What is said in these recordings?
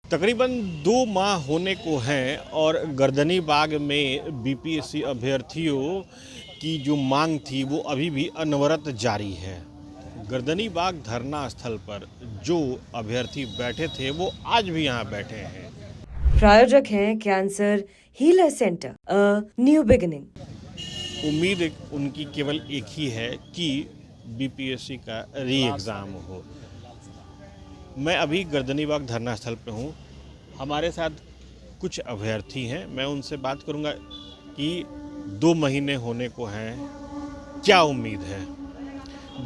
तकरीबन 2 माह होने को हैं और गर्दनीबाग में बीपीएससी अभ्यर्थियों की जो मांग थी वो अभी भी अनवरत जारी है। गर्दनीबाग धरना स्थल पर जो अभ्यर्थी बैठे थे वो आज भी यहाँ बैठे हैं। प्रायोजक हैं cancer healer centre a new beginning. उम्मीद उनकी केवल एक ही है कि बीपीएससी का री एग्ज़ाम हो। मैं अभी गर्दनीबाग धरना स्थल पे हूँ। हमारे साथ कुछ अभ्यर्थी हैं, मैं उनसे बात करूंगा कि 2 महीने होने को हैं, क्या उम्मीद है?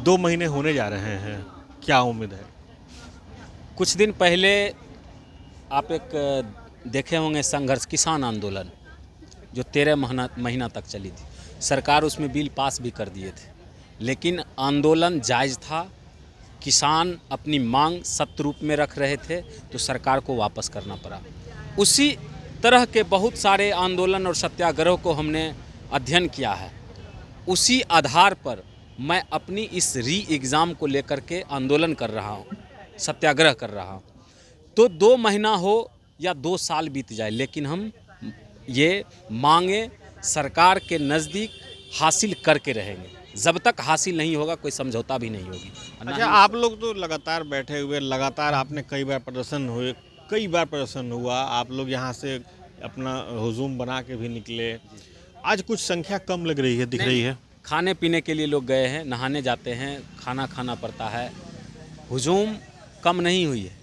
2 महीने होने जा रहे हैं, क्या उम्मीद है? कुछ दिन पहले आप एक देखे होंगे संघर्ष किसान आंदोलन जो 13 महीना तक चली थी। सरकार उसमें बिल पास भी कर दिए थे, लेकिन आंदोलन जायज़ था। किसान अपनी मांग सत्य रूप में रख रहे थे तो सरकार को वापस करना पड़ा। उसी तरह के बहुत सारे आंदोलन और सत्याग्रह को हमने अध्ययन किया है। उसी आधार पर मैं अपनी इस री एग्ज़ाम को लेकर के आंदोलन कर रहा हूँ, सत्याग्रह कर रहा हूँ। तो 2 महीना हो या 2 साल बीत जाए, लेकिन हम ये मांगे सरकार के नज़दीक हासिल करके रहेंगे। जब तक हासिल नहीं होगा कोई समझौता भी नहीं होगी। अच्छा, आप लोग तो लगातार बैठे हुए, लगातार आपने कई बार प्रदर्शन हुआ, आप लोग यहाँ से अपना हुजूम बना के भी निकले। आज कुछ संख्या कम लग रही है, दिख रही है। खाने पीने के लिए लोग गए हैं, नहाने जाते हैं, खाना खाना पड़ता है। हुजूम कम नहीं हुई है,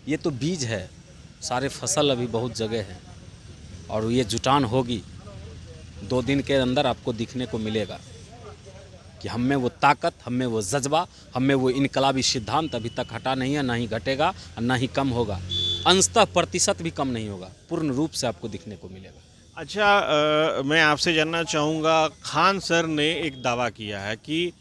ये तो बीज है। सारे फसल अभी बहुत जगह है और ये जुटान होगी। 2 दिन के अंदर आपको दिखने को मिलेगा कि हम में वो ताकत, हम में वो जज्बा, हम में वो इनकलाबी सिद्धांत अभी तक हटा नहीं है, ना ही घटेगा और ना ही कम होगा। अंशतः प्रतिशत भी कम नहीं होगा, पूर्ण रूप से आपको दिखने को मिलेगा। अच्छा, मैं आपसे जानना चाहूँगा, खान सर ने एक दावा किया है कि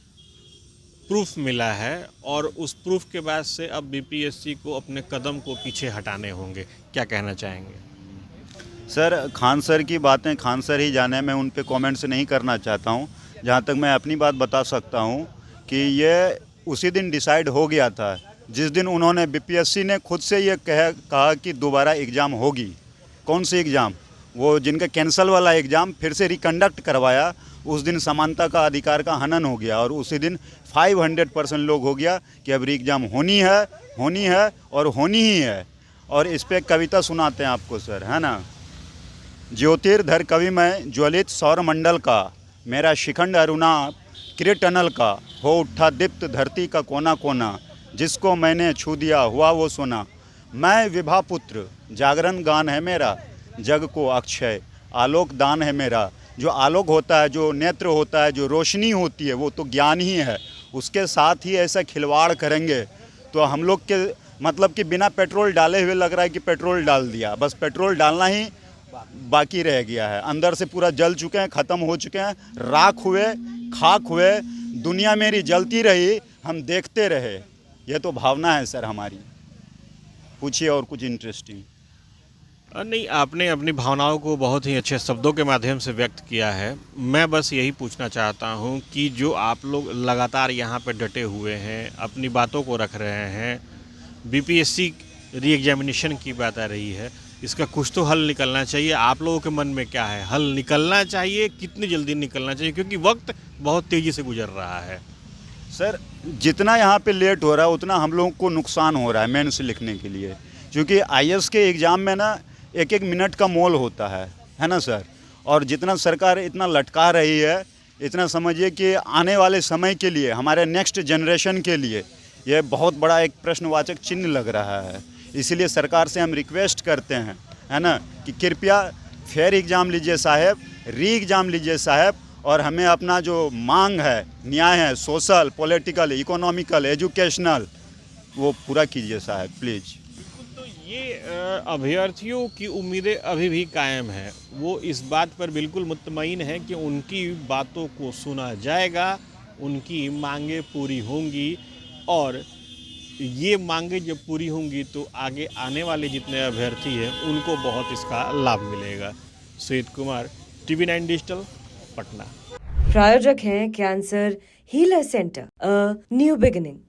प्रूफ मिला है और उस प्रूफ के बाद से अब बीपीएससी को अपने कदम को पीछे हटाने होंगे, क्या कहना चाहेंगे? सर, खान सर की बातें खान सर ही जाने, मैं उन पे कमेंट्स नहीं करना चाहता हूँ। जहाँ तक मैं अपनी बात बता सकता हूँ कि ये उसी दिन डिसाइड हो गया था जिस दिन उन्होंने बीपीएससी ने खुद से ये कहा कि दोबारा एग्ज़ाम होगी। कौन सी एग्ज़ाम? वो जिनका कैंसल वाला एग्ज़ाम फिर से रिकंडक्ट करवाया। उस दिन समानता का अधिकार का हनन हो गया और उसी दिन 500% लोग हो गया कि अब री एग्ज़ाम होनी है और होनी ही है। और इस पर कविता सुनाते हैं आपको सर, है ना। ज्योतिर्धर कवि में ज्वलित सौरमंडल का, मेरा शिखंड अरुणा किरीट टनल का, हो उठा दीप्त धरती का कोना कोना, जिसको मैंने छू दिया हुआ वो सोना। मैं विभा पुत्र, जागरण गान है मेरा, जग को अक्षय आलोक दान है मेरा। जो आलोक होता है, जो नेत्र होता है, जो रोशनी होती है, वो तो ज्ञान ही है। उसके साथ ही ऐसा खिलवाड़ करेंगे तो हम लोग के मतलब कि बिना पेट्रोल डाले हुए लग रहा है कि पेट्रोल डाल दिया, बस पेट्रोल डालना ही बाकी रह गया है। अंदर से पूरा जल चुके हैं, ख़त्म हो चुके हैं, राख हुए, खाक हुए। दुनिया मेरी जलती रही, हम देखते रहे। यह तो भावना है सर हमारी। पूछिए और कुछ इंटरेस्टिंग। नहीं, आपने अपनी भावनाओं को बहुत ही अच्छे शब्दों के माध्यम से व्यक्त किया है। मैं बस यही पूछना चाहता हूं कि जो आप लोग लगातार यहाँ पे डटे हुए हैं, अपनी बातों को रख रहे हैं, बीपीएससी री एग्जामिनेशन की बात आ रही है, इसका कुछ तो हल निकलना चाहिए। आप लोगों के मन में क्या है? हल निकलना चाहिए, कितनी जल्दी निकलना चाहिए? क्योंकि वक्त बहुत तेज़ी से गुजर रहा है। सर, जितना यहाँ पे लेट हो रहा है उतना हम लोगों को नुकसान हो रहा है मेंस लिखने के लिए, क्योंकि आईएएस के एग्ज़ाम में ना 1-1 मिनट का मोल होता है ना सर। और जितना सरकार इतना लटका रही है, इतना समझिए कि आने वाले समय के लिए, हमारे नेक्स्ट जनरेशन के लिए यह बहुत बड़ा एक प्रश्नवाचक चिन्ह लग रहा है। इसीलिए सरकार से हम रिक्वेस्ट करते हैं, है ना, कि कृपया फेयर एग्ज़ाम लीजिए साहब, री एग्ज़ाम लीजिए साहब, और हमें अपना जो मांग है, न्याय है, सोशल, पॉलिटिकल, इकोनॉमिकल, एजुकेशनल, वो पूरा कीजिए साहब प्लीज़। तो ये अभ्यर्थियों की उम्मीदें अभी भी कायम हैं। वो इस बात पर बिल्कुल मुतमईन है कि उनकी बातों को सुना जाएगा, उनकी मांगें पूरी होंगी और ये मांगें जब पूरी होंगी तो आगे आने वाले जितने अभ्यर्थी हैं उनको बहुत इसका लाभ मिलेगा। Sujeet Kumar, TV9 digital, Patna. प्रायोजक हैं cancer healer centre a new beginning.